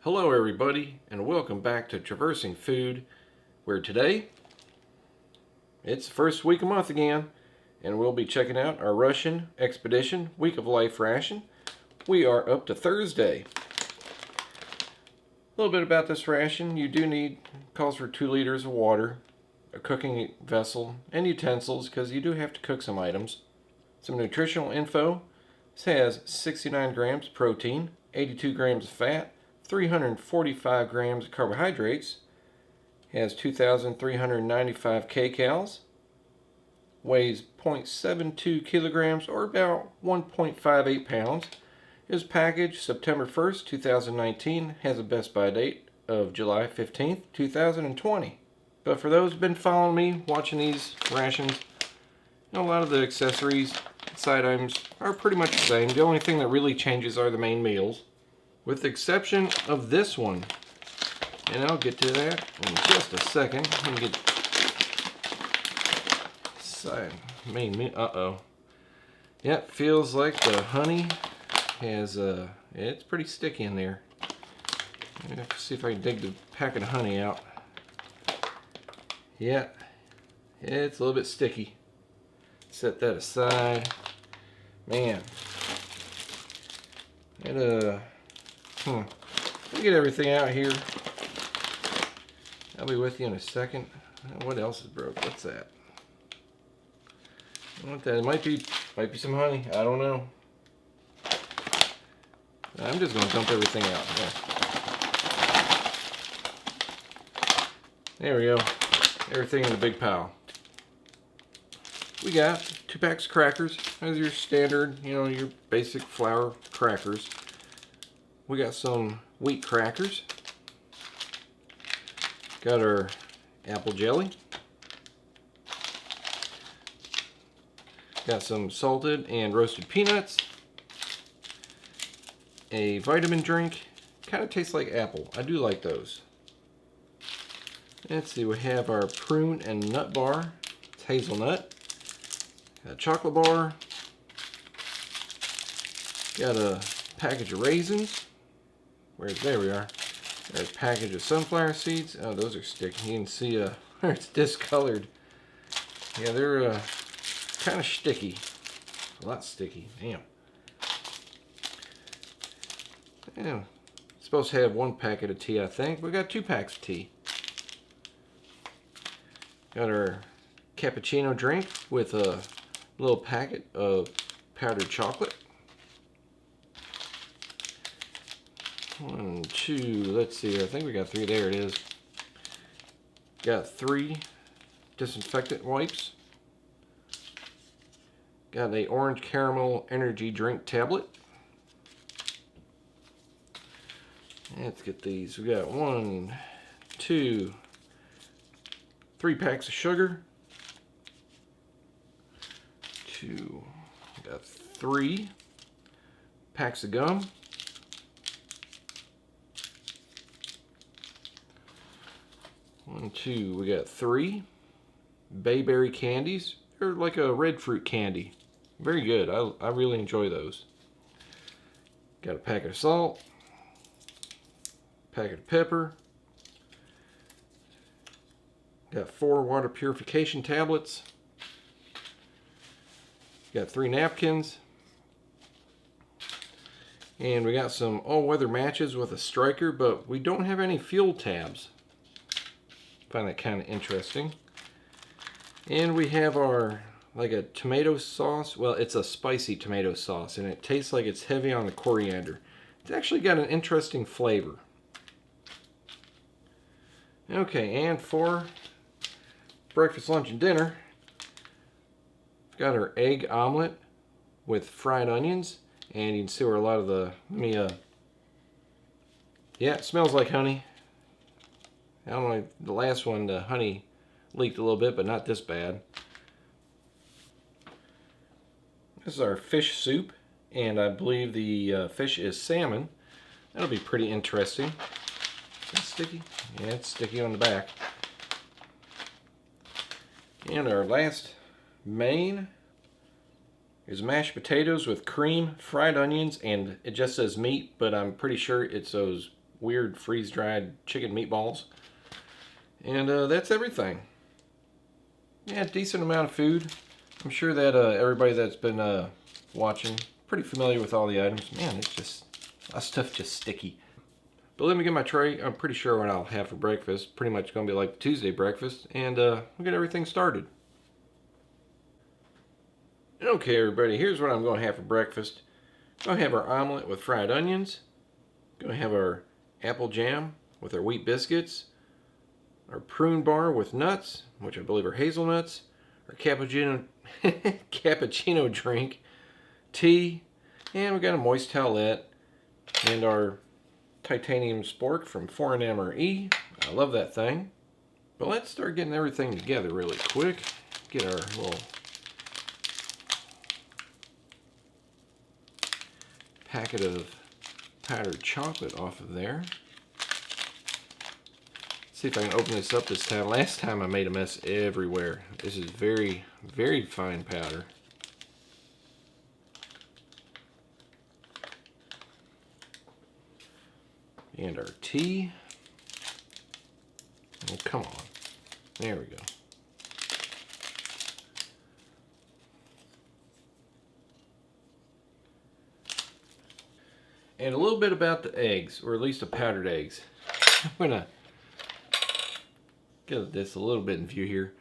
Hello everybody, and welcome back to Traversing Food, where today it's the first week of the month again, and we'll be checking out our Russian Expedition Week of Life ration. We are up to Thursday. A little bit about this ration. You do need, calls for 2 liters of water, a cooking vessel, and utensils, because you do have to cook some items. Some nutritional info. This has 69 grams protein, 82 grams of fat, 345 grams of carbohydrates, has 2,395 kcals, weighs 0.72 kilograms or about 1.58 pounds, is packaged September 1st, 2019, has a best by date of July 15th, 2020. But for those who've been following me, watching these rations, a lot of the accessories, side items are pretty much the same. The only thing that really changes are the main meals, with the exception of this one. And I'll get to that in just a second. Let me get side main meal. Yep, feels like the honey has it's pretty sticky in there. I have to see if I can dig the packet of honey out. Yeah, it's a little bit sticky. Set that aside. Man, let me get everything out here. I'll be with you in a second. What else is broke? What's that? I want that. It might be some honey. I don't know. I'm just gonna dump everything out. There we go. Everything in the big pile. We got 2 packs of crackers, as your standard, your basic flour crackers. We got some wheat crackers. Got our apple jelly. Got some salted and roasted peanuts. A vitamin drink. Kind of tastes like apple. I do like those. Let's see, we have our prune and nut bar. It's hazelnut. Got a chocolate bar. Got a package of raisins. There we are. There's a package of sunflower seeds. Oh, those are sticky. You can see it's discolored. Yeah, they're kind of sticky. A lot sticky. Damn. Yeah. Supposed to have 1 packet of tea, I think. We got 2 packs of tea. Got our cappuccino drink with a little packet of powdered chocolate. 1, 2, let's see, I think we got 3, there it is. Got 3 disinfectant wipes. Got a orange caramel energy drink tablet. Let's get these. We got 1, 2, 3 packs of sugar. 2, got 3 packs of gum. 1, 2, we got 3 bayberry candies. They're like a red fruit candy. Very good. I really enjoy those. Got a packet of salt. Packet of pepper. Got 4 water purification tablets. Got 3 napkins. And we got some all-weather matches with a striker, but we don't have any fuel tabs. Find that kind of interesting. And we have our, like a tomato sauce. Well, it's a spicy tomato sauce, and it tastes like it's heavy on the coriander. It's actually got an interesting flavor. Okay, and for breakfast, lunch, and dinner, we've got our egg omelet with fried onions, and you can see where a lot of the, yeah, it smells like honey. I don't know, the last one, the honey leaked a little bit, but not this bad. This is our fish soup, and I believe the fish is salmon. That'll be pretty interesting. Is that sticky? Yeah, it's sticky on the back. And our last main is mashed potatoes with cream, fried onions, and it just says meat, but I'm pretty sure it's those weird freeze-dried chicken meatballs. And that's everything. Yeah, decent amount of food. I'm sure that everybody that's been watching, pretty familiar with all the items. Man, it's just, that stuff just sticky. But let me get my tray. I'm pretty sure what I'll have for breakfast. Pretty much going to be like Tuesday breakfast. And we'll get everything started. Okay, everybody, here's what I'm going to have for breakfast. Going to have our omelet with fried onions. Going to have our apple jam with our wheat biscuits. Our prune bar with nuts, which I believe are hazelnuts. Our cappuccino drink. Tea. And we got a moist towelette. And our titanium spork from 4MRE. I love that thing. But let's start getting everything together really quick. Get our little packet of powdered chocolate off of there. See if I can open this up this time. Last time I made a mess everywhere. This is very, very fine powder. And our tea. Oh, come on. There we go. And a little bit about the eggs, or at least the powdered eggs. I'm gonna get this a little bit in view here.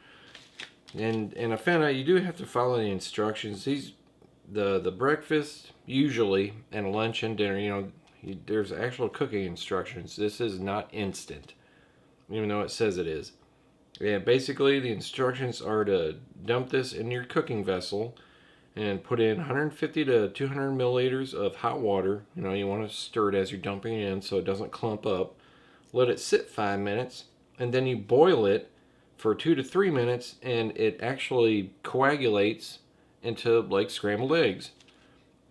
And I found out you do have to follow the instructions. The breakfast usually, and lunch and dinner, you know, there's actual cooking instructions. This is not instant, even though it says it is. Yeah, basically the instructions are to dump this in your cooking vessel and put in 150 to 200 milliliters of hot water. You know, you want to stir it as you're dumping it in so it doesn't clump up. Let it sit 5 minutes, and then you boil it for 2 to 3 minutes, and it actually coagulates into like scrambled eggs.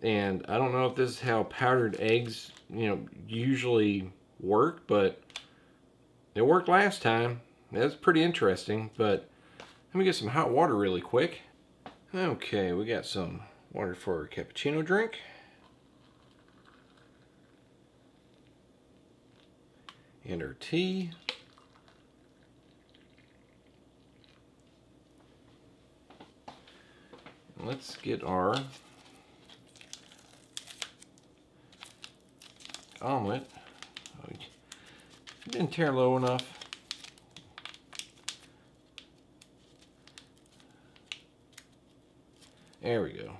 And I don't know if this is how powdered eggs, you know, usually work, but it worked last time. That's pretty interesting. But let me get some hot water really quick. Okay, we got some water for our cappuccino drink. And our tea. Let's get our omelet. Oh, didn't tear low enough. There we go.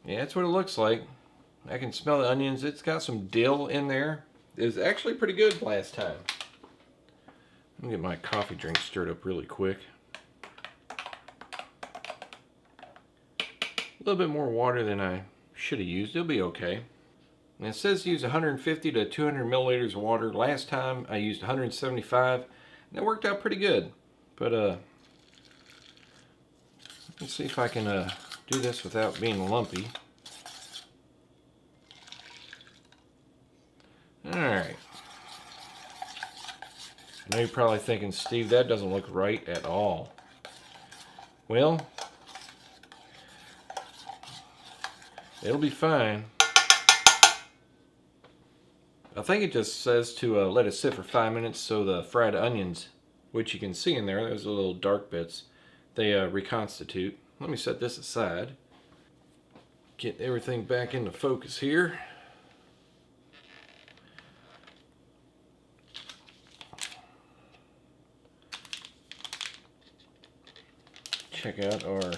Yeah, that's what it looks like. I can smell the onions. It's got some dill in there. It was actually pretty good last time. Let me get my coffee drink stirred up really quick. A little bit more water than I should have used. It'll be okay. And it says use 150 to 200 milliliters of water. Last time I used 175, and that worked out pretty good. But let's see if I can do this without being lumpy. Alright. I know you're probably thinking, Steve, that doesn't look right at all. Well, it'll be fine. I think it just says to let it sit for 5 minutes so the fried onions, which you can see in there, those are little dark bits, they reconstitute. Let me set this aside. Get everything back into focus here. Check out our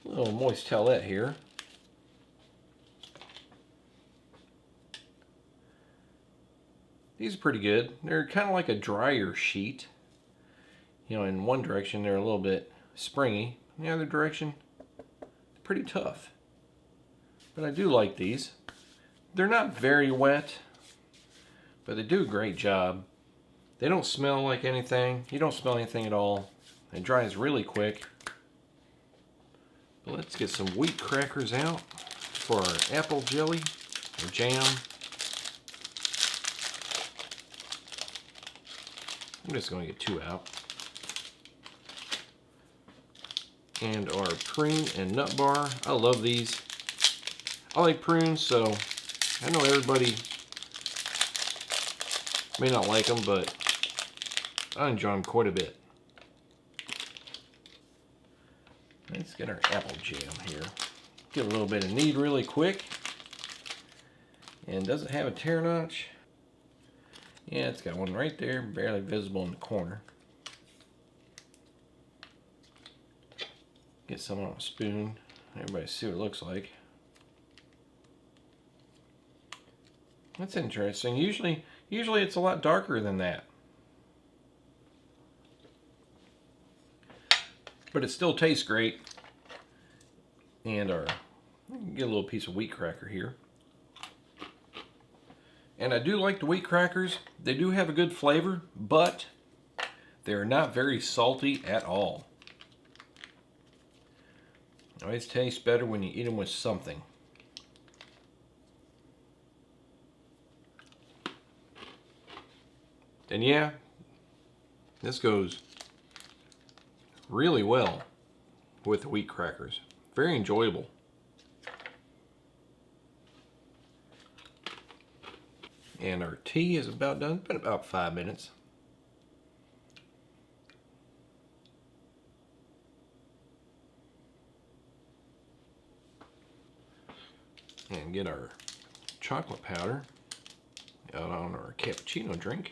little moist towelette here. These are pretty good. They're kind of like a drier sheet. You know, in one direction they're a little bit springy. In the other direction, pretty tough. But I do like these. They're not very wet, but they do a great job. They don't smell like anything. You don't smell anything at all. It dries really quick. But let's get some wheat crackers out for our apple jelly or jam. I'm just going to get 2 out. And our prune and nut bar. I love these. I like prunes, so I know everybody may not like them, but I enjoy them quite a bit. Let's get our apple jam here. Get a little bit of knead really quick. And does it have a tear notch? Yeah, it's got one right there, barely visible in the corner. Get some on a spoon. Everybody see what it looks like. That's interesting. Usually it's a lot darker than that. But it still tastes great. And get a little piece of wheat cracker here. And I do like the wheat crackers. They do have a good flavor, but they're not very salty at all. Always tastes better when you eat them with something. And yeah, this goes really well with the wheat crackers. Very enjoyable. And our tea is about done. It's been about 5 minutes. And get our chocolate powder out on our cappuccino drink.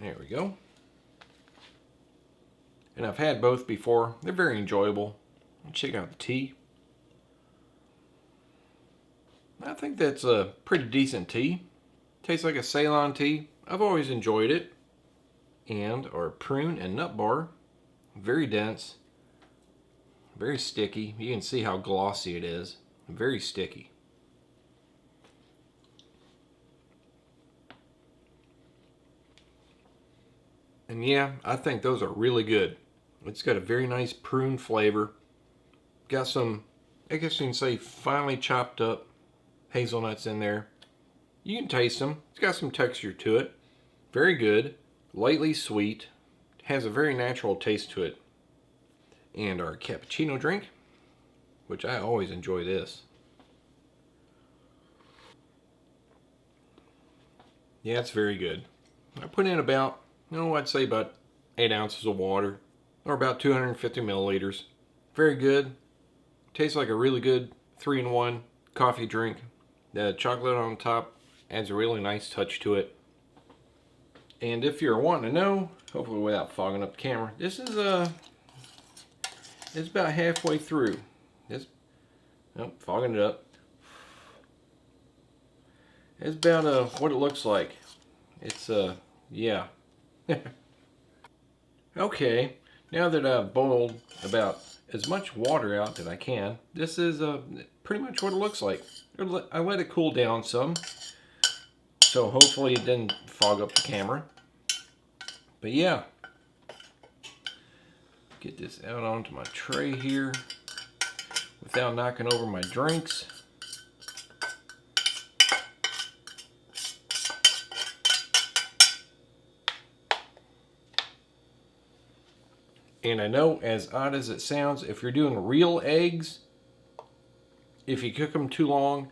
There we go. And I've had both before. They're very enjoyable. Check out the tea. I think that's a pretty decent tea. Tastes like a Ceylon tea. I've always enjoyed it. And our prune and nut bar. Very dense. Very sticky. You can see how glossy it is. Very sticky. And yeah, I think those are really good. It's got a very nice prune flavor. Got some, I guess you can say, finely chopped up hazelnuts in there. You can taste them. It's got some texture to it. Very good. Lightly sweet. Has a very natural taste to it. And our cappuccino drink, which I always enjoy this. Yeah, it's very good. I put in about, I'd say about 8 ounces of water, or about 250 milliliters. Very good. Tastes like a really good 3-in-1 coffee drink. The chocolate on top adds a really nice touch to it. And if you're wanting to know, hopefully without fogging up the camera, this is it's about halfway through. Fogging it up. It's about what it looks like. It's yeah. Okay, now that I've boiled about as much water out that I can, this is pretty much what it looks like. I let it cool down some, so hopefully it didn't fog up the camera. But yeah, get this out onto my tray here without knocking over my drinks. And I know, as odd as it sounds, if you're doing real eggs, if you cook them too long,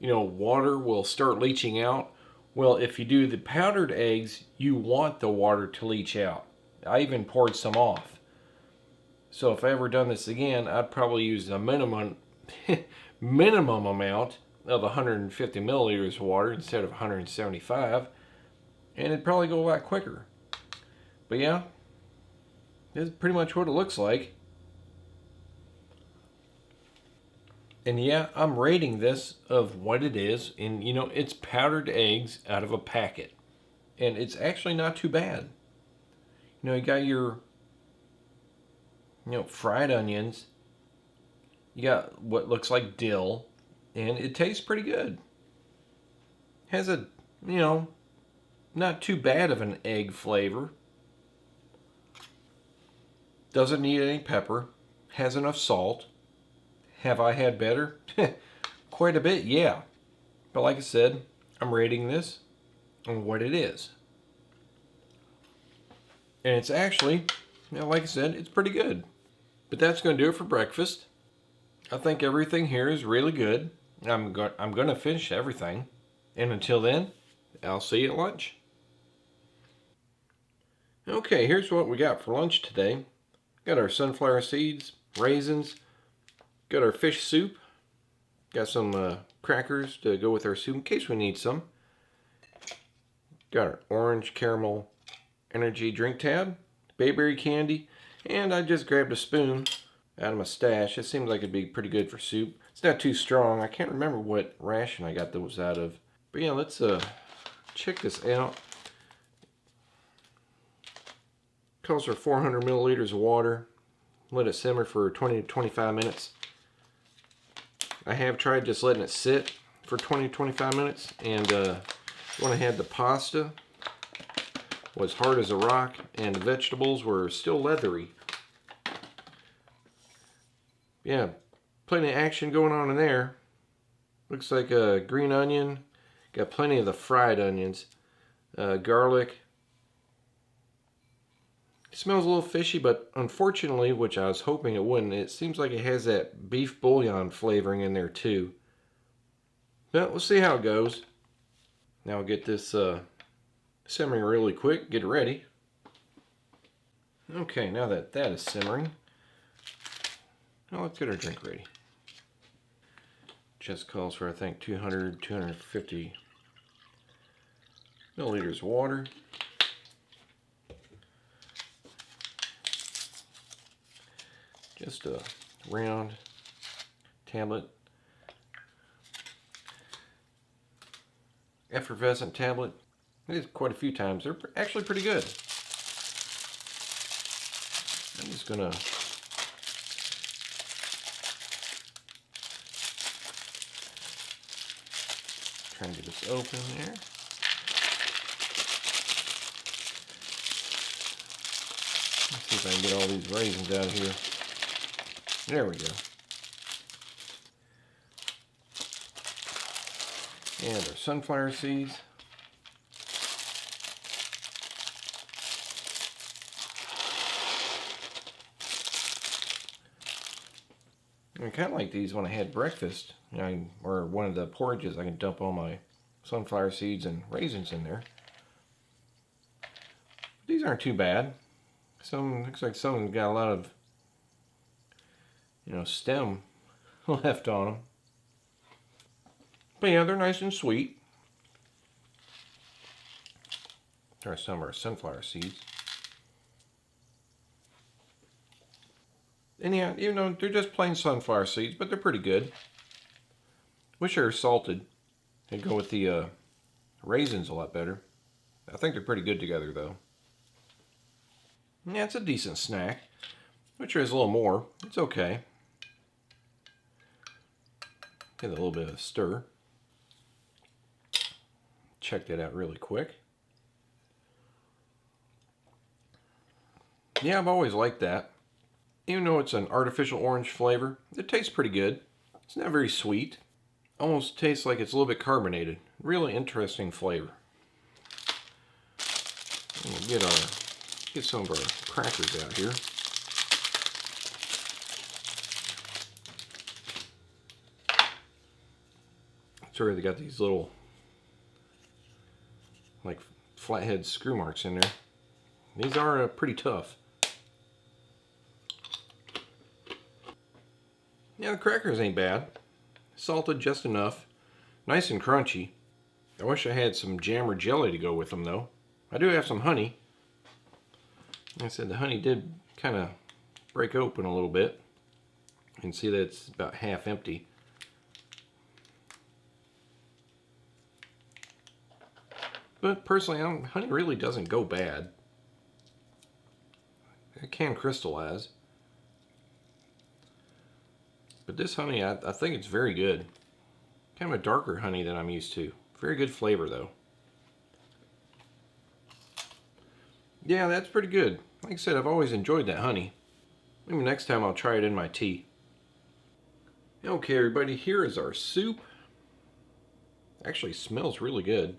water will start leaching out. Well, if you do the powdered eggs, you want the water to leach out. I even poured some off. So if I ever done this again, I'd probably use a minimum amount of 150 milliliters of water instead of 175, and it'd probably go a lot quicker. But yeah, this is pretty much what it looks like. And yeah, I'm rating this of what it is. And it's powdered eggs out of a packet. And it's actually not too bad. You got your, fried onions. You got what looks like dill. And it tastes pretty good. Has a, not too bad of an egg flavor. Doesn't need any pepper. has enough salt. Have I had better? Quite a bit, yeah. But like I said, I'm rating this on what it is. And it's actually, like I said, it's pretty good. But that's going to do it for breakfast. I think everything here is really good. I'm going to finish everything. And until then, I'll see you at lunch. Okay, here's what we got for lunch today. Got our sunflower seeds, raisins, got our fish soup, got some crackers to go with our soup in case we need some. Got our orange caramel energy drink tab, bayberry candy, and I just grabbed a spoon out of my stash. It seems like it'd be pretty good for soup. It's not too strong. I can't remember what ration I got those out of. But yeah, let's check this out. Calls for 400 milliliters of water. Let it simmer for 20 to 25 minutes. I have tried just letting it sit for 20 to 25 minutes, and when I had the pasta, was hard as a rock, and the vegetables were still leathery. Yeah, plenty of action going on in there. Looks like a green onion. Got plenty of the fried onions. Garlic. It smells a little fishy, but unfortunately, which I was hoping it wouldn't, it seems like it has that beef bouillon flavoring in there too. But we'll see how it goes. Now I'll get this simmering really quick, get it ready. Okay, now that that is simmering, now let's get our drink ready. Just calls for, I think, 250 milliliters of water. Just a round tablet. Effervescent tablet. I did quite a few times. They're actually pretty good. I'm just gonna try and get this open there. Let's see if I can get all these raisins out of here. There we go. And our sunflower seeds. I kind of like these when I had breakfast, or one of the porridges. I can dump all my sunflower seeds and raisins in there. These aren't too bad. Some looks like some got a lot of, stem left on them. But yeah, they're nice and sweet. There are some of our sunflower seeds. And yeah, they're just plain sunflower seeds, but they're pretty good. Wish they were salted. They'd go with the raisins a lot better. I think they're pretty good together, though. Yeah, it's a decent snack. Wish there was a little more. It's okay. Get a little bit of stir. Check that out really quick. Yeah, I've always liked that. Even though it's an artificial orange flavor, it tastes pretty good. It's not very sweet. Almost tastes like it's a little bit carbonated. Really interesting flavor. We'll get some of our crackers out here. Sorry, they got these little like flathead screw marks in there. These are pretty tough. Yeah, the crackers ain't bad. Salted just enough. Nice and crunchy. I wish I had some jam or jelly to go with them though. I do have some honey. Like I said, the honey did kind of break open a little bit. You can see that it's about half empty. But personally, honey really doesn't go bad. It can crystallize. But this honey, I think it's very good. Kind of a darker honey than I'm used to. Very good flavor though. Yeah, that's pretty good. Like I said, I've always enjoyed that honey. Maybe next time I'll try it in my tea. Okay, everybody, here is our soup. Actually smells really good.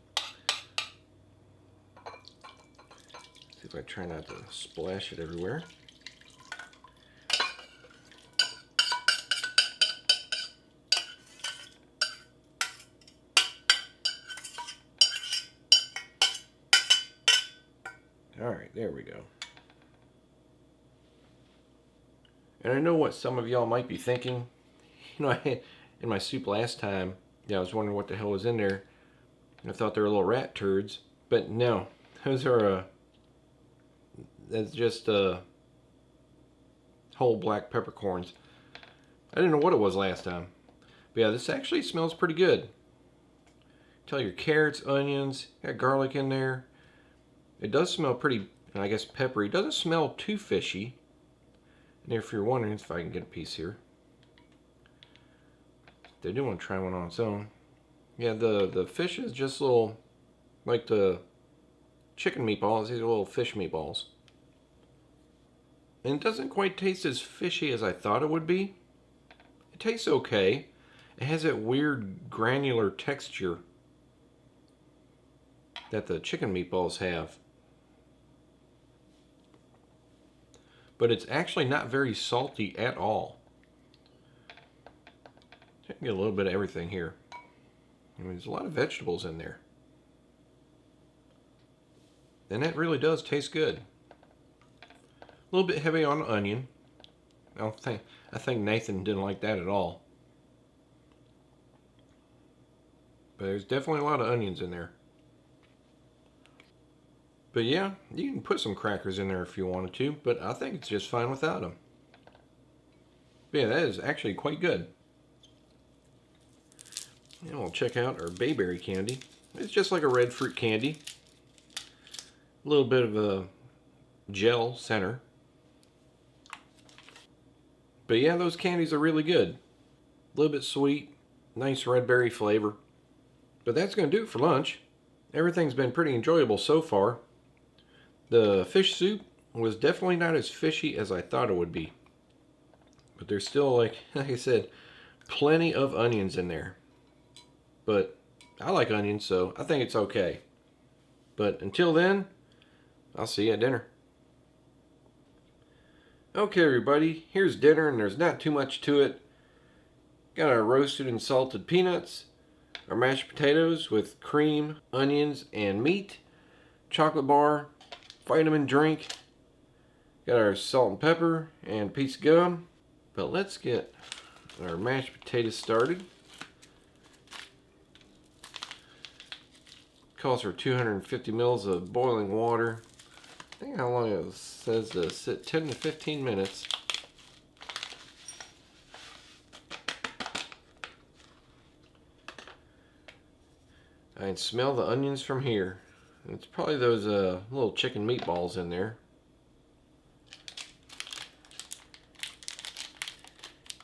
See if I try not to splash it everywhere. Alright, there we go. And I know what some of y'all might be thinking. You know, I had in my soup last time, I was wondering what the hell was in there. I thought they were little rat turds. But no, those are that's just whole black peppercorns. I didn't know what it was last time. But yeah, this actually smells pretty good. Tell your carrots, onions, got garlic in there. It does smell pretty, I guess, peppery. It doesn't smell too fishy. And if you're wondering if I can get a piece here. I do want to try one on its own. Yeah, the fish is just little, like the chicken meatballs, these are little fish meatballs. And it doesn't quite taste as fishy as I thought it would be. It tastes okay. It has that weird granular texture that the chicken meatballs have. But it's actually not very salty at all. I can get a little bit of everything here. I mean, there's a lot of vegetables in there. And that really does taste good. A little bit heavy on the onion. I think Nathan didn't like that at all. But there's definitely a lot of onions in there. But yeah, you can put some crackers in there if you wanted to, but I think it's just fine without them. But yeah, that is actually quite good. And we'll check out our bayberry candy. It's just like a red fruit candy. A little bit of a gel center. But yeah, those candies are really good. A little bit sweet, nice red berry flavor. But that's going to do it for lunch. Everything's been pretty enjoyable so far. The fish soup was definitely not as fishy as I thought it would be. But there's still, like I said, plenty of onions in there. But I like onions, so I think it's okay. But until then, I'll see you at dinner. Okay, everybody, here's dinner, and there's not too much to it. Got our roasted and salted peanuts, our mashed potatoes with cream, onions, and meat, chocolate bar, vitamin drink. Got our salt and pepper and a piece of gum. But let's get our mashed potatoes started. Calls for 250 mils of boiling water. I think how long it says to sit, 10 to 15 minutes. I can smell the onions from here. It's probably those little chicken meatballs in there.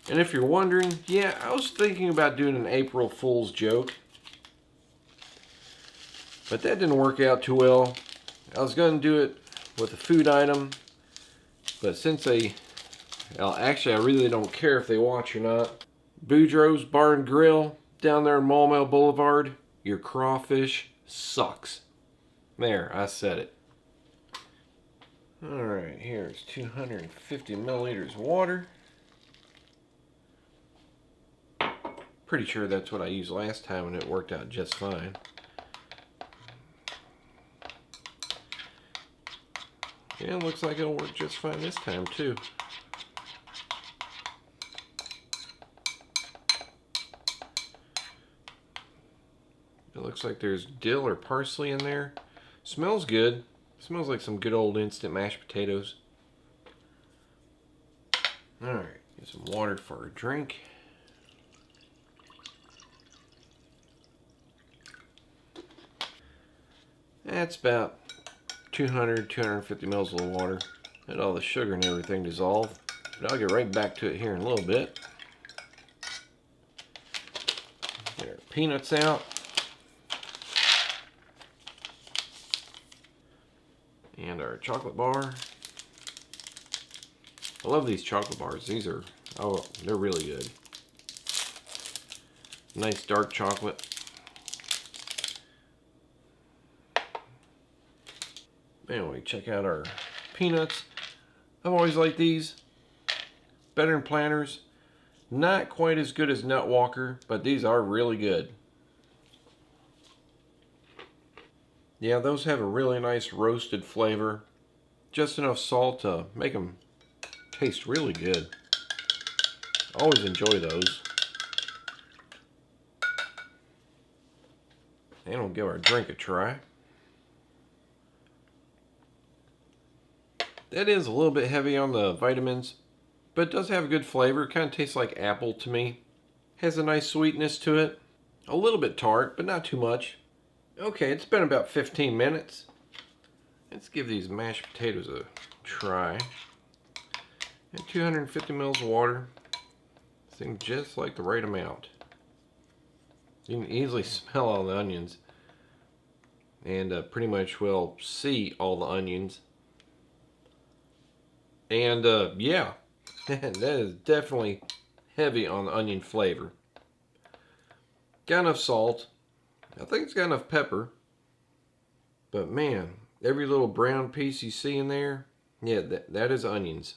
And if you're wondering, yeah, I was thinking about doing an April Fool's joke. But that didn't work out too well. I was going to do it with a food item. But since well, actually, I really don't care if they watch or not. Boudreaux's Bar and Grill down there in Maumelle Boulevard. Your crawfish sucks. There, I said it. Alright, here's 250 milliliters of water. Pretty sure that's what I used last time and it worked out just fine. Yeah, it looks like it'll work just fine this time too. It looks like there's dill or parsley in there. Smells good. Smells like some good old instant mashed potatoes. Alright, get some water for a drink. That's about 250 mils of water. Let all the sugar and everything dissolve. But I'll get right back to it here in a little bit. Get our peanuts out. And our chocolate bar. I love these chocolate bars. These are, oh, they're really good. Nice dark chocolate. Anyway, check out our peanuts. I've always liked these. Better than Planters. Not quite as good as Nut Walker, but these are really good. Yeah, those have a really nice roasted flavor. Just enough salt to make them taste really good. Always enjoy those. And we'll give our drink a try. That is a little bit heavy on the vitamins, but it does have a good flavor. It kind of tastes like apple to me. Has a nice sweetness to it. A little bit tart, but not too much. Okay, it's been about 15 minutes. Let's give these mashed potatoes a try. And 250 mils of water. Seems just like the right amount. You can easily smell all the onions. And pretty much will see all the onions. And yeah, that is definitely heavy on the onion flavor. Got enough salt. I think it's got enough pepper. But man, every little brown piece you see in there, yeah, that is onions.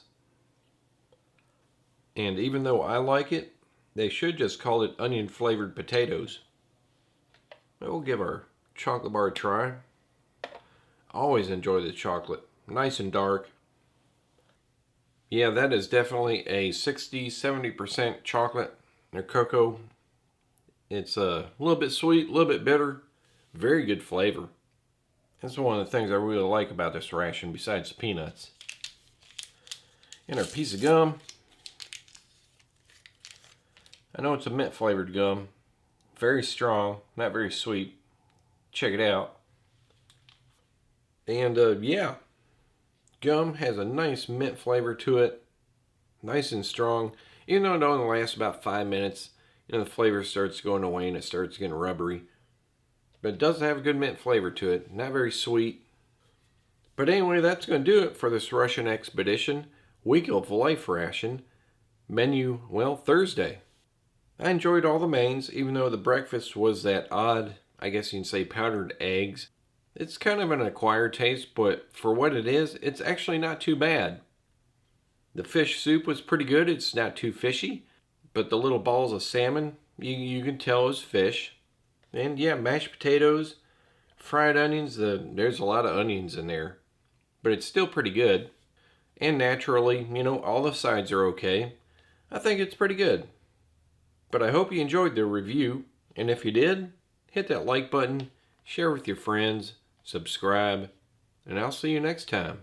And even though I like it, they should just call it onion flavored potatoes. We'll give our chocolate bar a try. Always enjoy the chocolate. Nice and dark. Yeah, that is definitely a 60-70% chocolate or cocoa. It's a little bit sweet, a little bit bitter. Very good flavor. That's one of the things I really like about this ration besides the peanuts. And our piece of gum. I know it's a mint flavored gum. Very strong, not very sweet. Check it out. And yeah, gum has a nice mint flavor to it. Nice and strong. Even though it only lasts about 5 minutes, you know, the flavor starts going away and it starts getting rubbery. But it does have a good mint flavor to it. Not very sweet. But anyway, that's going to do it for this Russian Expedition Week of Life ration menu, well, Thursday. I enjoyed all the mains, even though the breakfast was that odd, I guess you can say, powdered eggs. It's kind of an acquired taste, but for what it is, it's actually not too bad. The fish soup was pretty good. It's not too fishy, but the little balls of salmon, you can tell is fish. And yeah, mashed potatoes, fried onions, there's a lot of onions in there, but it's still pretty good. And naturally, you know, all the sides are okay. I think it's pretty good. But I hope you enjoyed the review, and if you did, hit that like button, share with your friends, subscribe, and I'll see you next time.